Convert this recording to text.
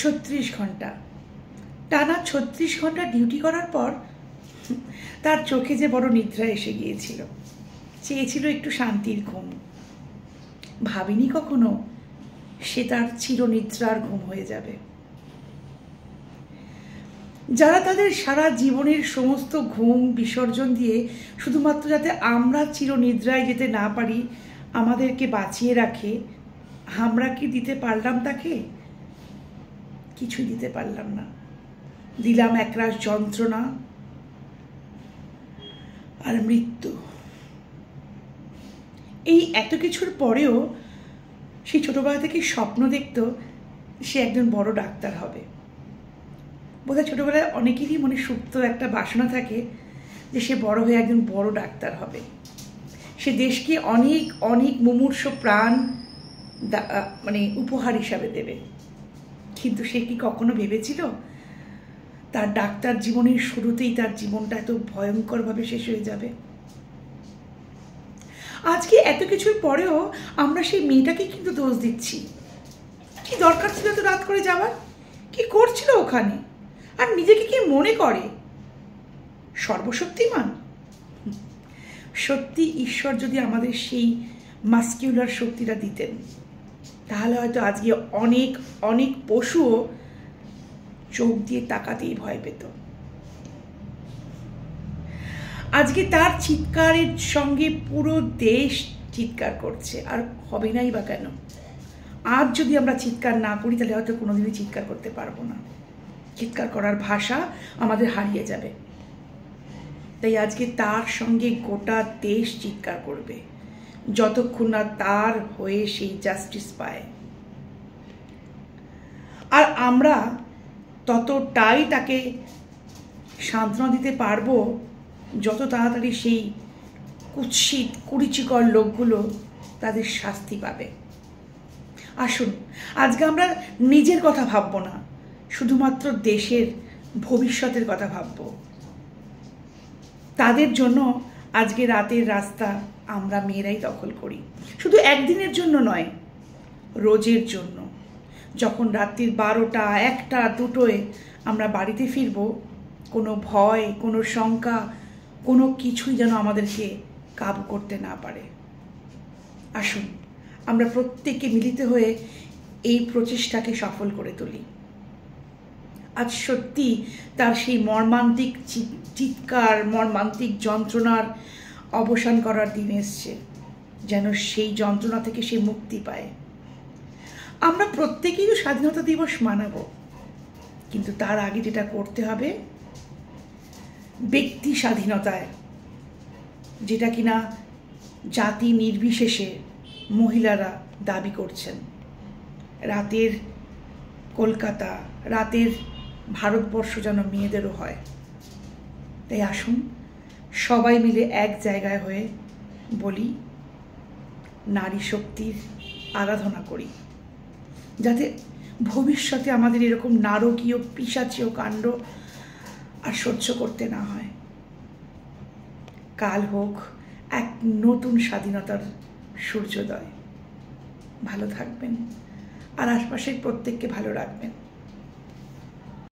36 ঘন্টা টানা 36 ঘন্টা ডিউটি করার পর তার চোখে যে বড় নিদ্রা এসে গিয়েছিল, চেয়েছিল একটু শান্তির ঘুম। ভাবিনি কখনো সে তার চিরনিদ্রার ঘুম হয়ে যাবে। যারা তাদের সারা জীবনের সমস্ত ঘুম বিসর্জন দিয়ে শুধুমাত্র যাতে আমরা চিরনিদ্রায় যেতে না পারি আমাদেরকে বাঁচিয়ে রাখে, আমরা কি দিতে পারলাম তাকে? কিছুই দিতে পারলাম না। দিলাম একরাশ যন্ত্রণা আর মৃত্যু। এই এত কিছুর পরেও সেই ছোটবেলা থেকে স্বপ্ন দেখত সে একজন বড় ডাক্তার হবে। বোধহয় ছোটবেলায় অনেকেরই মনে সুপ্ত একটা বাসনা থাকে যে সে বড় হয়ে একজন বড় ডাক্তার হবে, সে দেশকে অনেক অনেক মুমূর্ষ প্রাণ উপহার হিসাবে দেবে। কিন্তু সে কি কখনো ভেবেছিল তার ডাক্তার জীবনের শুরুতেই তার জীবনটা এত ভয়ঙ্করভাবে শেষ হয়ে যাবে? আজকে এত কিছুর পরেও আমরা সেই মেয়েটাকে কিন্তু দোষ দিচ্ছি। কি দরকার ছিল তো রাত করে যাওয়ার? কি করছিল ওখানে? আর নিজেকে কি মনে করে সর্বশক্তিমান? সত্যি ঈশ্বর যদি আমাদের সেই মাস্কিউলার শক্তিটা দিতেন তাহলে হয়তো আজকে অনেক অনেক পশুও চোখ দিয়ে তাকাতেই ভয় পেত। আজকে তার চিৎকারের সঙ্গে পুরো দেশ চিৎকার করছে, আর হবে নাই বা কেন? আজ যদি আমরা চিৎকার না করি তাহলে হয়তো কোনোদিনই চিৎকার করতে পারবো না। চিৎকার করার ভাষা আমাদের হারিয়ে যাবে। তাই আজকে তার সঙ্গে গোটা দেশ চিৎকার করবে যতক্ষণ না তার হয়ে সেই জাস্টিস পায়। আর আমরা ততটাই তাকে সান্ত্বনা দিতে পারবো যত তাড়াতাড়ি সেই কুৎসিত কুরুচিকর লোকগুলো তাদের শাস্তি পাবে। আসুন আজকে আমরা নিজের কথা ভাববো না, শুধুমাত্র দেশের ভবিষ্যতের কথা ভাববো। তাদের জন্য আজকে রাতের রাস্তা আমরা মেয়েরাই দখল করি, শুধু একদিনের জন্য নয়, রোজের জন্য। যখন রাত্রির 12টা 1টা 2টোয় আমরা বাড়িতে ফিরব, কোনো ভয় কোনো শঙ্কা কোনো কিছুই যেন আমাদেরকে কাবু করতে না পারে। আসুন আমরা প্রত্যেকে মিলিত হয়ে এই প্রচেষ্টাকে সফল করে তুলি। আজ সত্যি তার সেই মর্মান্তিক চিৎকার মর্মান্তিক যন্ত্রণার অবসান করার দিন এসছে, যেন সেই যন্ত্রণা থেকে সে মুক্তি পায়। আমরা প্রত্যেকেই তো স্বাধীনতা দিবস মানাবো, কিন্তু তার আগে যেটা করতে হবে ব্যক্তি স্বাধীনতায়, যেটা কিনা জাতি নির্বিশেষে মহিলারা দাবি করছেন। রাতের কলকাতা, রাতের ভারতবর্ষ যেন মেয়েদেরও হয়। তাই আসুন সবাই মিলে এক জায়গায় হয়ে বলি, নারী শক্তির আরাধনা করি, যাতে ভবিষ্যতে আমাদের এরকম নারকীয় পিশাচীয় কাণ্ড আর সহ্য করতে না হয়। কাল হোক এক নতুন স্বাধীনতার সূর্যোদয়। ভালো থাকবেন আর আশপাশের প্রত্যেককে ভালো রাখবেন।